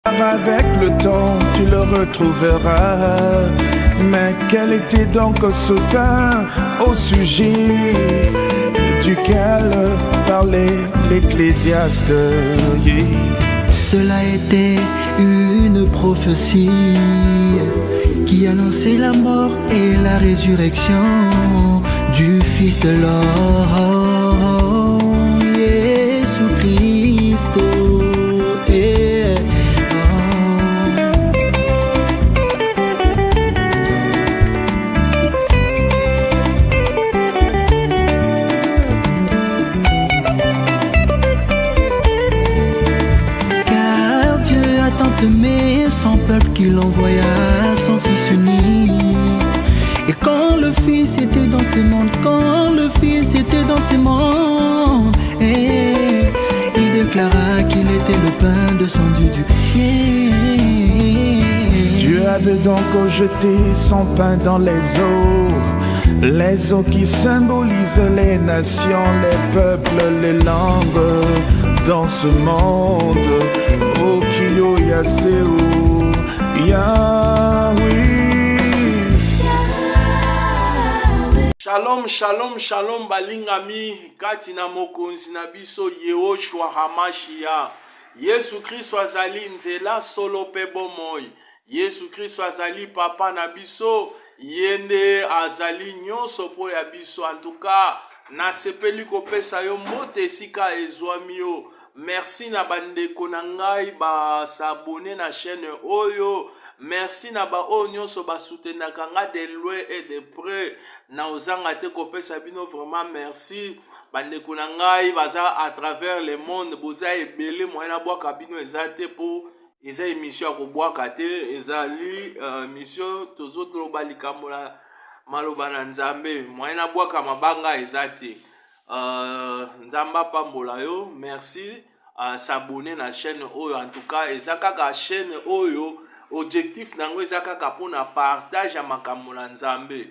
Avec le temps, tu le retrouveras. Mais quel était donc ce pain au sujet duquel parlait l'Ecclésiaste? Cela était une prophétie qui annonçait la mort et la résurrection du Fils de l'homme, Jésus-Christ. Mais son peuple qu'il envoya son fils unique. Et quand le fils était dans ce monde, quand le fils était dans ce monde, et il déclara qu'il était le pain descendu du ciel. Dieu avait donc jeté son pain dans les eaux qui symbolisent les nations, les peuples, les langues dans ce monde. Oh, Kyo Yaseu, Yahweh. Shalom, shalom, shalom, balingami, katina mokonzi na biso Yehoshua Hamashia. Yesu Kristo azali nzela solo pe bomoi. Yesu Kristo azali papa na biso, yende azali nyonso po ya biso. En tout cas, nasepeli kopesa yo mbote esika ezwami yo. Merci na bandeko na ngai ba s'abonner na chaîne oyo. Merci na ba oyo nyonso ba soutenaka nga de loin et de près. Na ozanga te kopesa bino vraiment merci. Bandeko na ngai baza à travers le monde boza ebele moyen na bwaka bino ezate po eza émission ya kobwaka te, ezali émission tozotoloba likambo na maloba na Nzambe moyen na bwaka mabanga ezate. Nzamba pambola yo, merci s'abonner na chaîne oyo. En tout cas ezakaka chaîne oyo objectif nango ezakaka pona partage ya makambo na Nzambe.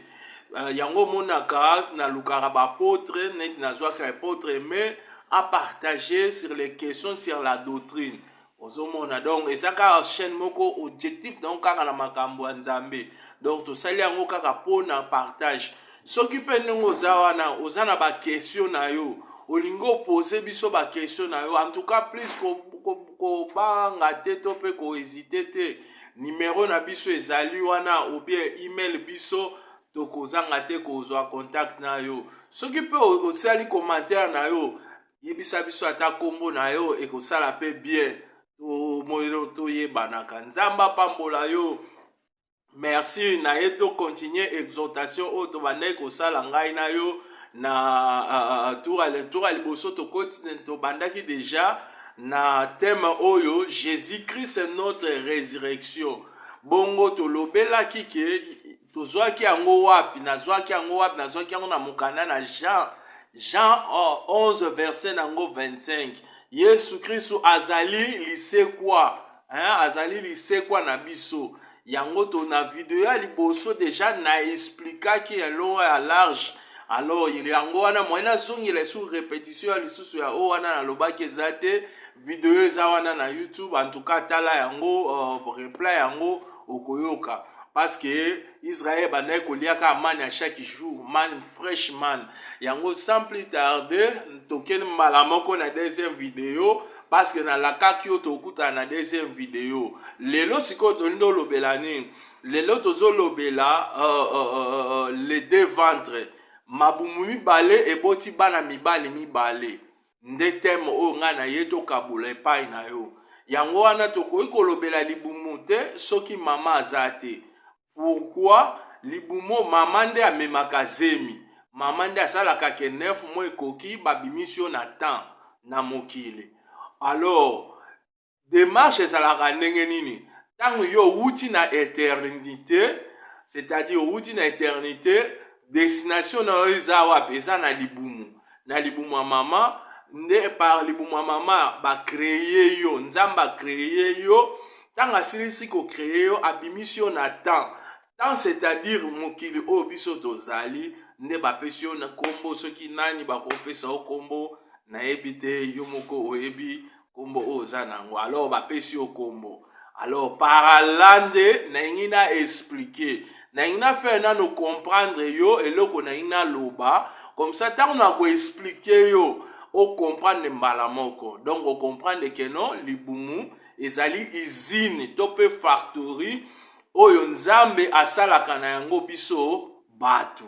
Yango monaka na lukara ba apôtre net nazwaka apôtre mais à partager sur les questions sur la doctrine. Ozomona donc ezaka chaîne moko objectif donc kaka na makambo ya Nzambe. Donc to sali yango kaka pona partage. S'occuper ndongo zawana ozana ba question na yo. Olingo poser biso ba question na yo. En tout cas plus ko banga te to pe ko hésiter te. Numéro na biso ezali wana ou bien email biso to kozanga te kozwa contact na yo. S'occuper osali commentaire na yo. Yebisa biso ata kombo na yo e ko sala pe bien. To moyo to yebanaka. Nzamba pambola yo. Merci na yeto continuer exhortation o to bandai ko sala ngai na yo na tour liboso to continent to bandaki déjà na thème oyo Jésus-Christ est notre résurrection. Bongo to lobela kike to zwaki yango wapi nazwaki yango na mokanda na Jean 11 verset nango 25. Yesu Kristo azali lisekwa, azali lisekwa na biso. Yango to na video ya liboso déjà na explikaki long à large. Alors il yango wana moyena zongi les sous répétition ya lisusu ya o wana na lobaki ezate video eza wana na YouTube. En tout cas tala yango replay yango okoyoka parce que Israël bandai koliaka man à chaque jour, man fresh man. Yango sans plus tarder token malamoko na deuxième vidéo parce que na lakaki oto okuta na deuxième vidéo. Lelo siko tondo lobelani. Lelo tozo lobela les deux ventres. Mabumu mibale eboti bana mibali mibale. Nde teme o nga na yeto kabula epai na yo. Yango wana tokoki kolobela libumu te soki mama azate. Pourquoi libumu mama nde amemaka zemi. Mama nde asalaka ke 9 mois ekoki babimisio na temps na mokili. Alors démarche ezalaka ndenge nini? Tango yo wuti na éternité, c'est-à-dire wuti na éternité, destination na eza wapi? Eza na libumu. Na libumu ya mama, nde par libumu ya mama ba créer yo, Nzamba créer yo, tango asilisi ko créer yo abimisio na temps. Temps c'est-à-dire mokili o biso tozali, nde bapesi yo na kombo soki nani bakopesa yo kombo na yebi te yo moko oyebi kombo oza nango. Alors bapesi yo kombo. Alors par lande na ingina expliquer na ingina faire na nous comprendre yo eloko na ingina loba comme ça tant on a ko expliquer yo o comprendre mbala moko donc o comprendre que non libumu ezali usine to pe factory oyo nzambe asalaka na yango biso batu.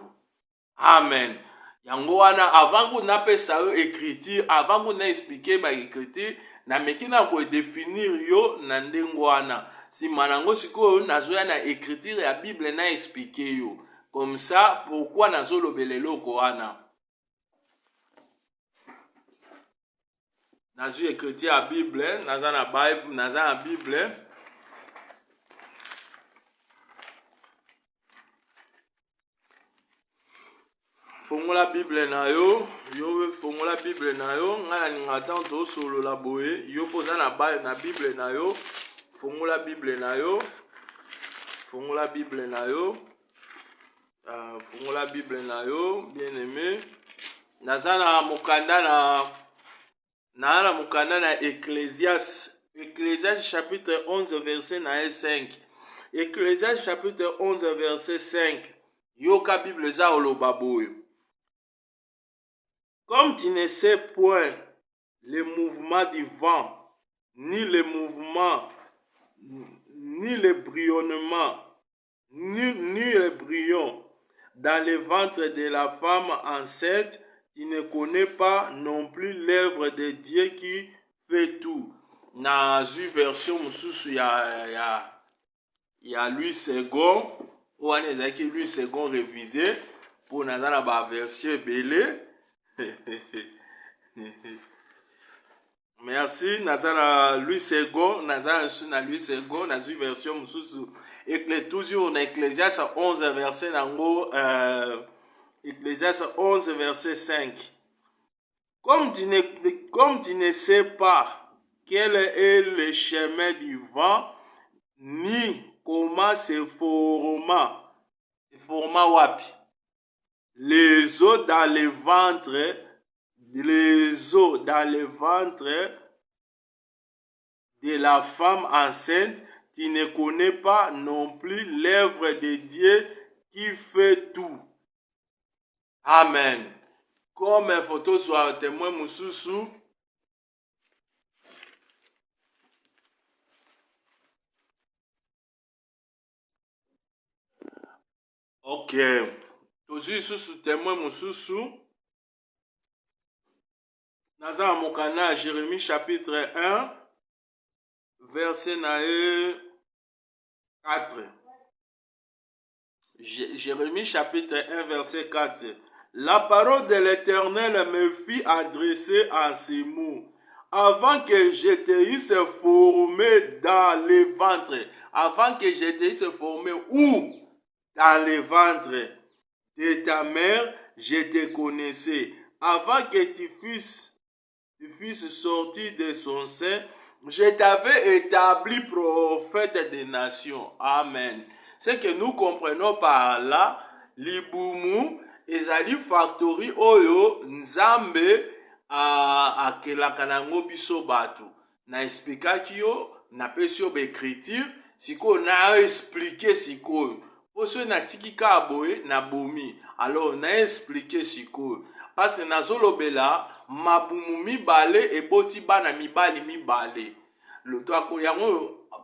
Amen. Yango wana avant qu'on napesa yo écriture avant qu'on expliquer ba écriture na mekina ko définir yo na ndengo wana si manango sikoyo nazoya na écriture ya Bible na expliquer yo comme ça pourquoi nazolobela eloko wana nazo écriture ya Bible naza na Bible naza na Bible fongola Bible na yo fongola Bible na yo ngana ninga tanto solo la boye yo poza na Bible na yo fongola Bible na yo fongola Bible na yo fongola Bible na yo bien aimé nazana mukanda na Ecclésiaste chapitre 11 verset na 5 Ecclésiaste chapitre 11 verset 5 yoka Bible za oloba boye. Comme tu ne sais point le mouvement du vent, ni le mouvement, ni le bouillonnement, ni le brouillon dans le ventre de la femme enceinte, tu ne connais pas non plus l'œuvre de Dieu qui fait tout. Dans une version mususu ya Louis II, ou on est Louis II révisé pour nazana ba version belé. Merci nazana Louis II nazana na Louis II na une version mususu toujours na Ecclésiaste 11 verset nango Ecclésiaste 11 verset 5 comme tu ne sais pas quel est le chemin du vent ni comment se forma wapi les eaux dans le ventre de la femme enceinte, tu ne connais pas non plus l'œuvre de Dieu qui fait tout. Amen. Comme photo soit témoin mususu. Ok. Tozi susu témoin mususu. Naza mokana Jérémie chapitre 1 verset 4. Jérémie chapitre 1 verset 4. La parole de l'Éternel me fit adresser en ces mots. Avant que je te eusse formé dans le ventre. Avant que je te eusse formé où? Dans le ventre de ta mère, je te connaissais. Avant que tu fusses sorti de son sein, je t'avais établi prophète des nations. Amen. Ce que nous comprenons par là, libumu ezali factory oyo nzambe akelaka nango biso batu. Na expliquaki yo, na pesi yo becriture, sikoyo na expliquer sikoyo. Poso na tikika aboye na bomi. Alors na expliquer sikoyo. Parce que nazolobela mabumu mibale eboti bana mibali mibale.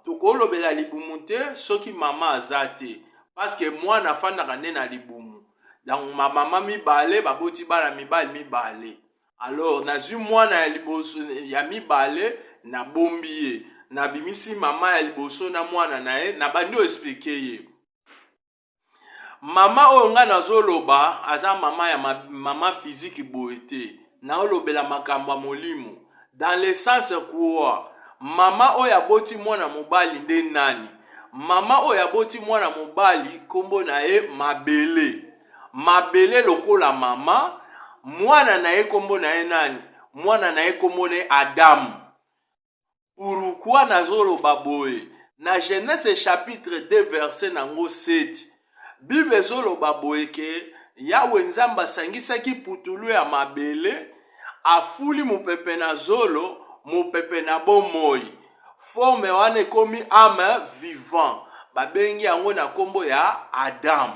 Tokolobela libumu te soki mama azate. Parce que moi na fandaka nde na libumu. Donc ma mama mibale baboti bana mibali mibale. Alors nazu mwana ya liboso ya mibale na bombiye. Na bimisi mama ya liboso na mwana na ye na bandi expliquer ye. Mama oyo nga nazoloba aza mama ya mama physique boete na olobela makambo ya molimo dans le sens quoi mama oyo aboti mwana mobali nde nani mama oyo aboti mwana mobali kombo na ye mabele lokola mama mwana na ye kombo na ye nani mwana na ye kombo na ye Adamu. Pourquoi nazoloba boye na Genèse chapitre 2 verset nango 7 Bible zoloba boyeke Yawe nzamba sangisaki putulu ya mabele afuli mupepe na zolo mupepe na bomoi forme wana ekomi âme vivant babengi yango na kombo ya Adam.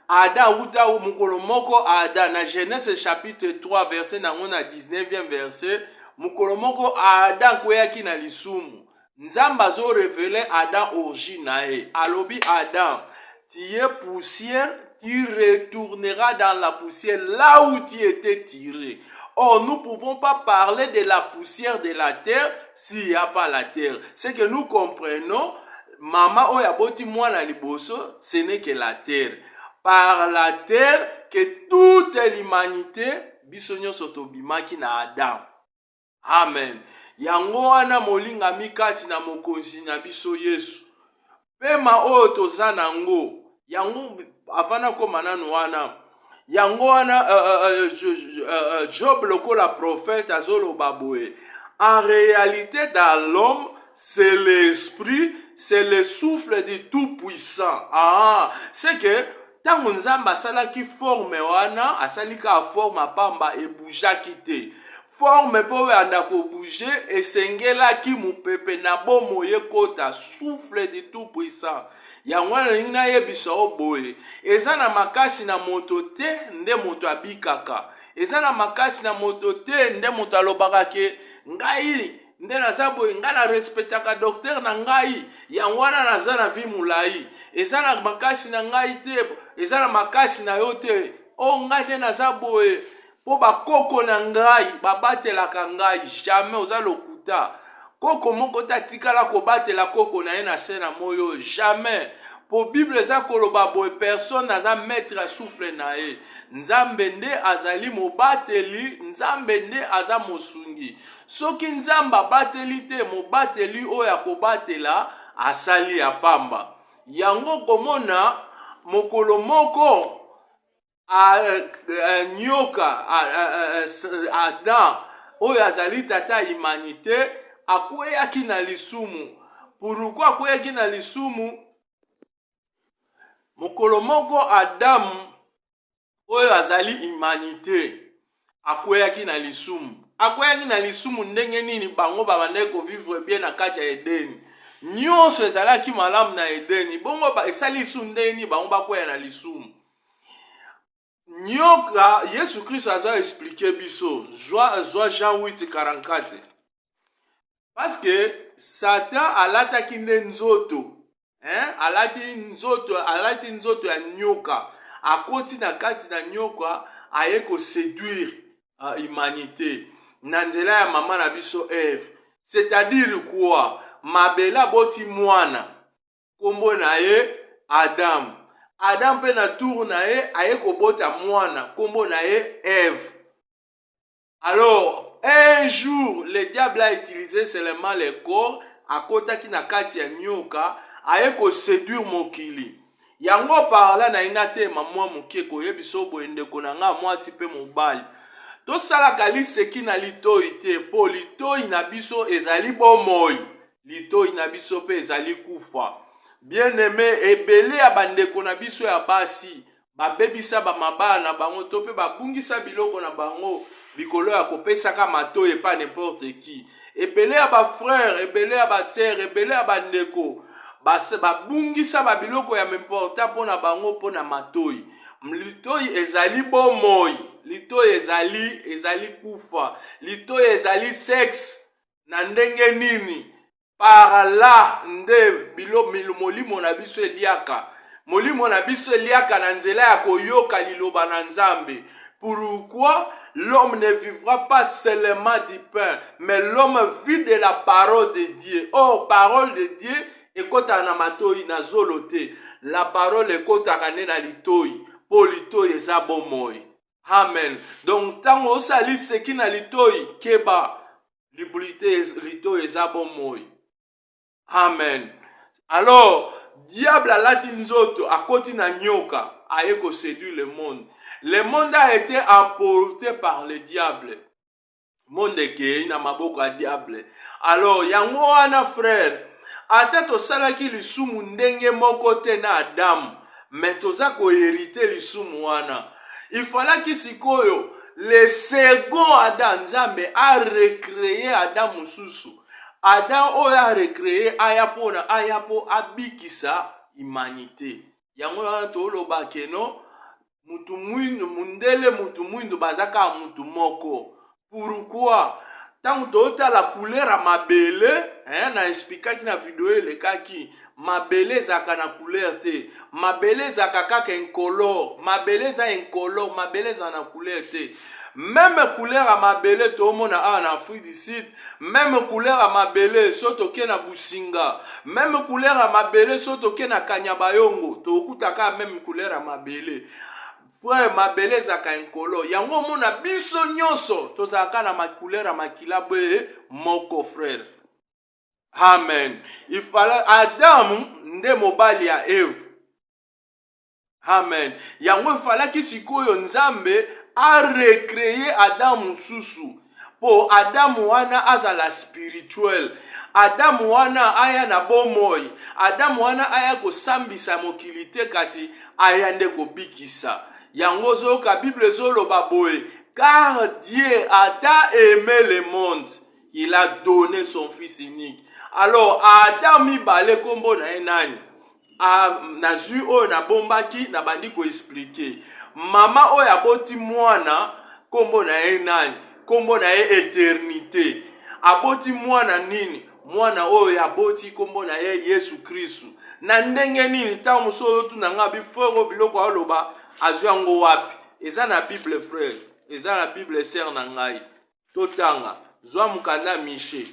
Adam uta mukolo moko Adam na Genèse chapitre 3 verset nango na 19e verset mukolo moko Adam kweyaki na lisumu Nzamba zo révélé Adam origine alobi Adam tu es poussière, tu retourneras dans la poussière là où tu étais tiré. Or, nous ne pouvons pas parler de la poussière de la terre s'il n'y a pas la terre. C'est que nous comprenons, maman oyaboti mwana liboso, ce n'est que la terre. Par la terre que toute l'humanité, bisonyo sotobimaki na Adam. Amen. Yango wana molinga mikati na mokonzi na biso Yesu. Pema oyo toza nango yango avana koma nanu wana yango wana Job lokola prophète azoloba boye. En réalité dans l'homme c'est l'esprit, c'est le souffle du tout-puissant. C'est que tango Nzamba asalaki forme wana asalika forme pamba ebujaki te. Forme po anda ko bouger esengela ki mupepe na bomo yekota souffle de tout puissant. Yangwana nina yebisa oboye. Eza na makasi na moto te nde moto abikaka. Eza na makasi na moto te nde moto alobaka ke ngai nde naza boye ngai na respectaka docteur na ngai yangwana naza na vi mulai. Eza na makasi na ngai te, eza na makasi na yo te. O ngai nde naza boye. Po ba koko na ngai babatelaka ngai jamais oza lokuta koko moko tatikala ko batela koko na ye na se na moyo jamais po Bible za koloba boye personne aza maître à souffle na ye Nzambe nde azali mobateli Nzambe nde aza mosungi soki Nzamba bateli te mobateli oyo akobatela asali ya pamba yango komona mokolo moko nyoka Adam oyo azali tata humanité akweyaki na lisumu. Pourquoi akweyaki na lisumu? Mokolo moko Adam oyo azali humanité akweyaki na lisumu. Akweyaki na lisumu ndenge nini bango babandeko vivre bien na kati ya Edeni. Nyonso ezalaki malamu na Edeni. Bongo esali lisumu ndenge nini bango bakweya na lisumu. Nyoka Yesu Christ a expliqué biso Jean 8:44 parce que Satan alataki nzoto alati nzoto ya nyoka akoti na kati na nyoka aye ko séduire humanité na nzela ya mama na biso Eve. C'est-à-dire quoi? Mabela boti mwana kombo na ye Adam. Adam pe na tour na ye aye kobota mwana kombo na ye Eve. Alors un jour le diable a utilisé seulement le corps akotaki na kati ya nyoka aye ko séduire mokili. Yango parla na inate mamwa mokie koyebiso boye ndeko na nga mwasi pe mobali. To sala kaliseki na litoi te po litoi na biso ezali bomoi. Litoi na biso pe ezali kufa. Bien-aimé, ebele ya bandeko na biso ya basi, babebisa ba mabala na bango to pe babungisa biloko na bango, bikolo ya kopesaka matoyi pa n'importe qui. Ebele ya ba frère, ebele ya ba sœur, ebele ya bandeko, babungisa ba biloko ya m'importa pona bango pona matoyi. Litoi ezali bomoi, litoi ezali kufa, litoi ezali sexe na ndenge nini. Par là nde molimo na biso eliaka. Molimo na biso eliaka na nzela ya koyoka liloba na Nzambe. Pourquoi l'homme ne vivra pas seulement du pain, mais l'homme vit de la parole de Dieu. Or, parole de Dieu ekota na matoi na zolote. La parole ekota kane na litoi. Po litoi eza bomoi. Amen. Donc, tango osali seki na litoi, keba, librité litoi eza bomoi. Amen. Alors, diable a lati nzoto akoti na nyoka aye ko séduire le monde. Le monde a été emporté par le diable. Monde ke na maboko ya diable. Alors, yango wana frère, ata to salaki lisumu ndenge moko te na Adam, mais toza ko hériter lisumu wana. Il fallait ki sikoyo le second Adam Nzambe a recréé Adam mususu. Adam oyo a recréé aya pona aya po abikisa humanité. Yango wana toloba keno mutu mwindu mundele mutu mwindu bazaka mutu moko. Pourquoi? Tant que la couleur à mabele, na expliqué na vidéo le kaki, mabele zaka na couleur te, mabele zaka kaka incolore, mabele za incolore, mabele za na couleur te. Même couleur à mabele to mona a en Afrique du Sud, même couleur à mabele soto ke na Businga, même couleur à mabele soto ke na Kanyabayongo, to kutaka même couleur à mabele. Frère mabele zaka inkolo yango mona biso nyonso tozaka na macouleur makila boye moko frère. Amen. Il fallait Adam nde mobali ya Eve. Amen. Yango il fallait ki sikoyo nzambe a recréer Adam mususu po Adam wana azala spirituel. Adam wana aya na bomoi. Adam wana aya ko sambisa mokilite kasi aya nde ko bikisa. Yango zo ka Bible zolo baboye, car Dieu a tant aimé le monde, il a donné son fils unique. Alors Adam mi bale kombo na enani. Na zu o na bombaki na bandi ko expliquer. Mama o ya boti mwana kombo na enani, kombo na éternité. Aboti mwana nini? Mwana o ya boti kombo na Yesu Kristu. Na ndenge nini ta musolo tu na ngabi foro biloko aloba azuango wapi. Eza na Bible frère, eza na Bible sœur na ngai. Totanga, zwa mukanda Michée,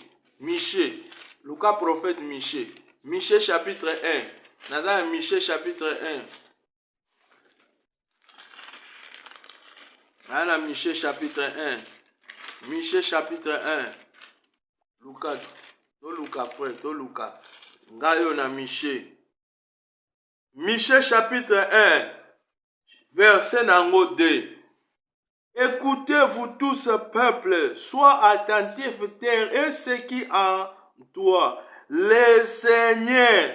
Luka prophète Michée chapitre 1. Naza Michée chapitre 1. Ana Michée chapitre 1. Michée chapitre 1. Luka, to Luka frère, to Luka. Ngayo na Michée. Michée chapitre 1. Verset nango 2. Écoutez-vous tous ce peuple, sois attentifs terre et ce qui en toi. Le Seigneur,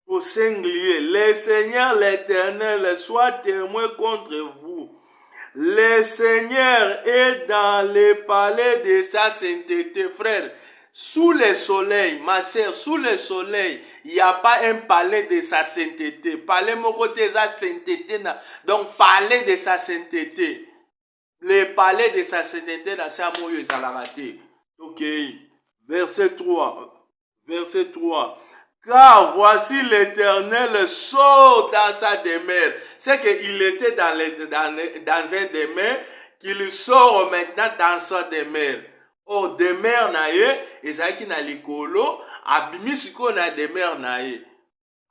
au singulier, le Seigneur l'Éternel soit témoin contre vous. Le Seigneur est dans le palais de sa sainteté, frère. Sous le soleil, ma sœur, sous le soleil, il n'y a pas un palais de sa sainteté. Palais mon côté sa sainteté. Donc, palais de sa sainteté. Le palais de sa sainteté, dans sa moyo zalarate. Ok. Verset 3. Verset 3. Car voici l'Éternel sort dans sa demeure. C'est qu'il était dans un demeure, qu'il sort maintenant dans sa demeure. Oh, demeure na ye, ezaki na likolo, abimisiko na demeure na ye.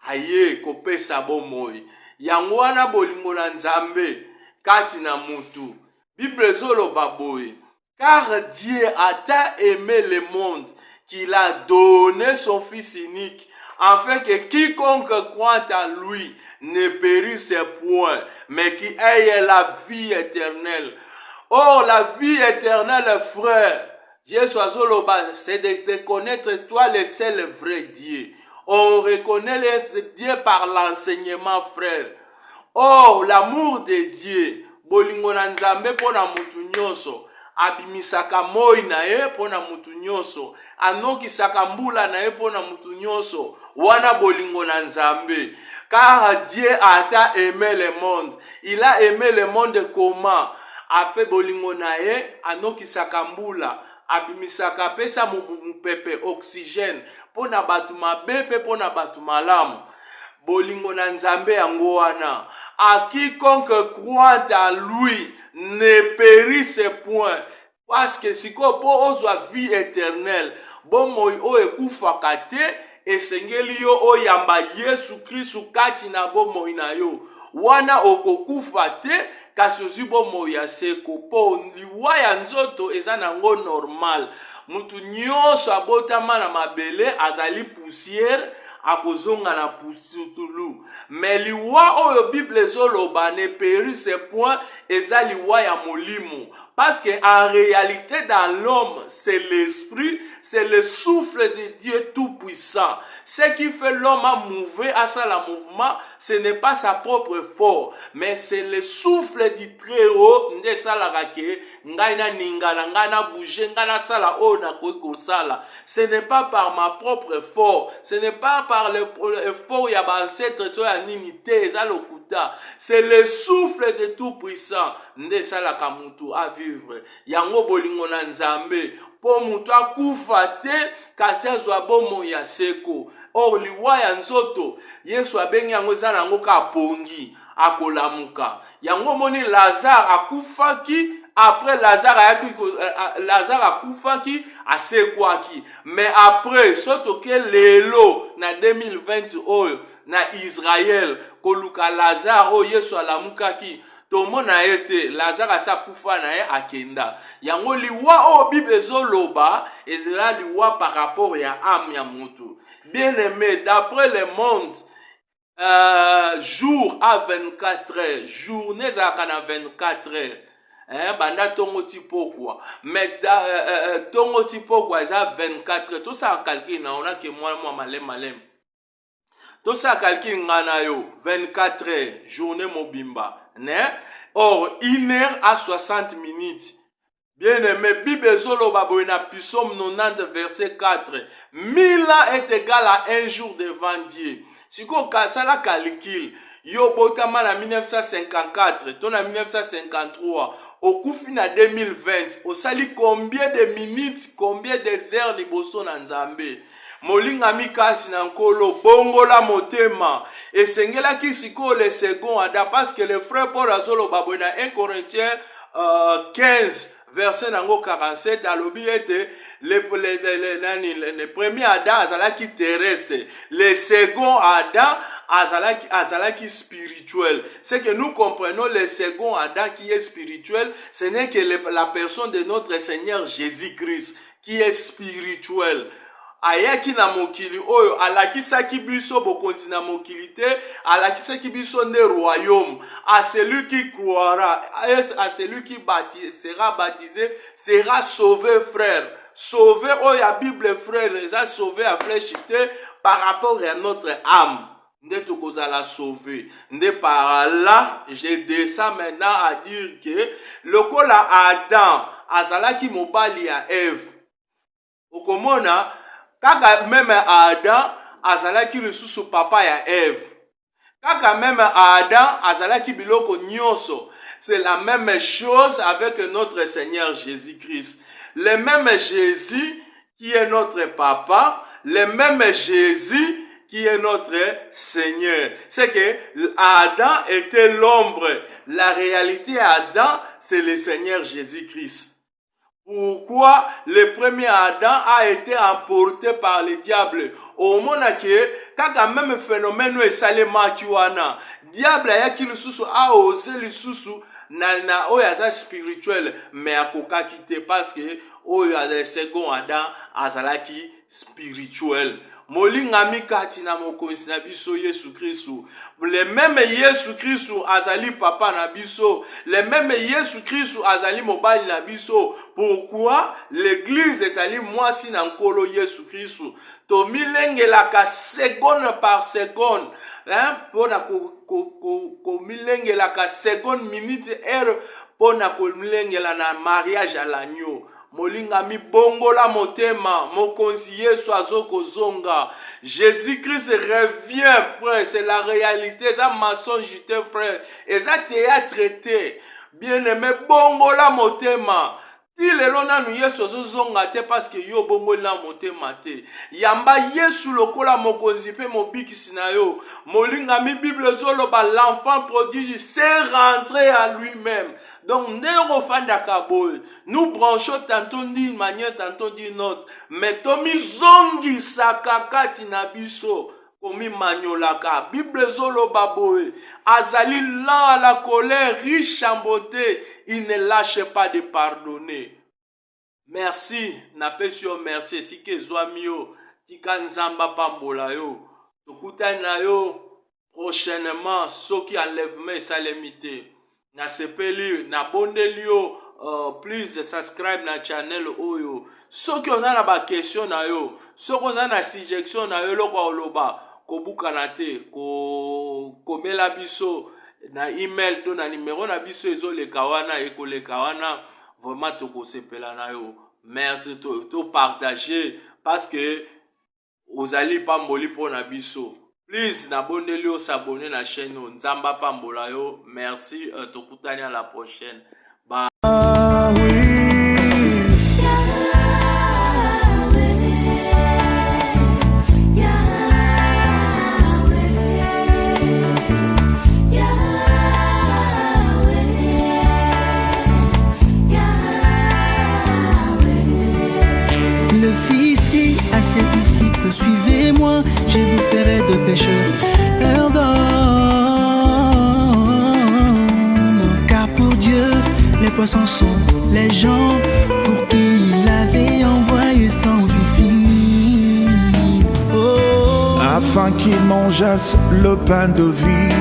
Aye, kope sabo moi. Yango wana bolingo na nzambe, kati na mutu. Bible zolo baboye. Car Dieu a tant aimé le monde, qu'il a donné son fils unique, afin que quiconque croit en lui ne périsse point, mais qui ait la vie éternelle. Oh, la vie éternelle, frère, Jésus c'est de connaître toi le seul vrai Dieu. On reconnaît le Dieu par l'enseignement, frère. Oh, l'amour de Dieu. Bolingo na nzambe pona mutu nyonso. Abimisaka moi na ye pona mutu nyonso. Anokisaka mbula na ye pona mutu nyonso. Wana bolingo na nzambe. Car Dieu a tant aimé le monde. Il a aimé le monde comment? Ape bolingo na ye anokisaka mbula. Abimisaka pesa mupepe oxygène pona batu mabepe pona batu malamu. Bolingo na nzambe yango wana. À quiconque croit en lui ne périsse point. Parce que si ko po ozwa vie éternelle, bon moi o ekufaka te, esengeli yo oyamba Yesu Kristu kati na bo moi na yo. Wana okokufa te, kasi ozi bo moi ya seko po liwa ya nzoto eza nango normal. Mutu nyonso abotama na mabele azali poussière. Akozonga na pusutulu. Mais liwa oyo Bible zoloba ne périsse point eza liwa ya molimo. Parce qu'en réalité, dans l'homme, c'est l'esprit, c'est le souffle de Dieu Tout-Puissant. Ce qui fait l'homme à mouver, à ça le mouvement, ce n'est pas sa propre force, mais c'est le souffle du Très-Haut, ce n'est pas par ma propre force, ce n'est pas par l'effort ya ancêtre to ya ninité, c'est le souffle de Tout-Puissant, ndesalaka mutu à vivre. Yango bolingo na Nzambe, po mutu akufa te, kasi azwa bomo ya seko. Or liwa ya nzoto, Yesu abengi yango za nango ka pongi, akolamuka. Yango moni Lazare akufaki, après Lazare akufaki, asekwaki. Mais après, soto ke lelo, na 2020 oyo, na Israël, koluka Lazare, o Yesu alamukaki, tomona ete Lazare asa kufa na ye akenda. Yango liwa o Bible ezoloba ezela liwa par rapport ya âme ya mutu. Bien aimé, d'après le monde, jour à 24 heures, journée à 24 heures. Banda tongo tipo quoi. Mais tongo tipo quoi, ça 24 heures. Tout ça calcul na on a que moi malem. Tout ça calcul ngana yo 24 heures, journée mobimba. Ne? Or, 1 heure à 60 minutes. Bien aimé, Bible Zolo Baboina, Psaume 90, verset 4. 1000 ans est égal à un jour devant Dieu. Si vous avez la calcul, yo botama na 1954, ton en 1953, au coup fin à 2020, au sali combien de minutes, combien de heures de bosso na Nzambe. Molinga mikasi na nkolo bongola motema esengela kisiko le second ada parce que le frère Paul azolo babona 1 Corinthiens 15 verset nango 47 alobi ete le premier Adam azalaki terrestre, le second Adam azalaki spirituel. C'est que nous comprenons le second Adam qui est spirituel, ce n'est que la personne de notre Seigneur Jésus-Christ qui est spirituel. Ayaki na mokili oyo alakisaki biso bokonzi na mokili te, alakisaki biso nde royaume. À celui qui croira, à celui qui sera baptisé, sera sauvé, frère. Sauvé oyo ya Bible, frère, les a sauvés à flèchité par rapport à notre âme. Nde tokozala sauvé. Nde par là, je descends maintenant à dire que lokola Adam azalaki mobali ya Ève. Okomona kaka même Adam azalaki lisusu papa ya Ève. Kaka même Adam azalaki biloko nyonso. C'est la même chose avec notre Seigneur Jésus-Christ. Le même Jésus qui est notre papa, le même Jésus qui est notre Seigneur. C'est que Adam était l'ombre. La réalité Adam, c'est le Seigneur Jésus-Christ. Pourquoi le premier Adam a été emporté par le diable? Au moment que, quand même phénomène est salema kiwana, diable a qui le sous a osé le sous na oyaza spirituel, mais a koka quitté parce que oyaza le second Adam azalaki spirituel. Molinga mikati na mokonzi na biso Yesu Kristu. Le même Yesu Kristu azali papa na biso. Le même Yesu Kristu azali mobali na biso. Pourquoi l'église ezali mwasi na nkolo Yesu Kristu? To milengelaka seconde par seconde. Pona ko milengelaka seconde minute heure pona ko milengela na mariage à l'agneau. Molinga mi bongola motema, mokonzi Yesu azoko zonga. Jésus-Christ revient, frère, c'est la réalité, ça mensonge, frère, et ça théâtre traité. Bien-aimé, bongola motema. Ti lelo nanu Yesu azozonga te parce que yo bongola motema te. Yamba Yesu lokola mokonzi pe mobikisi na yo. Molinga mi Bible zoloba l'enfant prodige s'est rentré à lui-même. Donc, nous branchons tantôt d'une manière, tantôt d'une autre. Mais tomi zongi sakakati na biso, komi maniolaka. Bible zolo baboe. Azali lent à la colère, riche en beauté. Il ne lâche pas de pardonner. Merci. Napesio merci. Si ke zoamio, tika nzamba pambola yo. Tokuta na yo, prochainement, ceux qui enlèvent mes salemité. Na sepeli na bondelio please subscribe na channel oyo. Soki oza na ba question na yo, soki oza na suggestion na yo loko oloba, kobukana te, komela biso na email to na numéro na biso ezoleka wana ekoleka wana, vraiment tokosepela na yo. Merci to partager parce que ozali pamboli po na biso. Please n'abonnez-le ou s'abonner na chaîne Nzamba Pambola yo. Merci, tokutani à la prochaine. Bye. Ah oui. Le Fils dit à ses disciples, suivez-moi, je vous ferai de pécheurs d'hommes. Car pour Dieu, les poissons sont les gens pour qui il avait envoyé son Fils. Afin qu'ils mangeassent le pain de vie.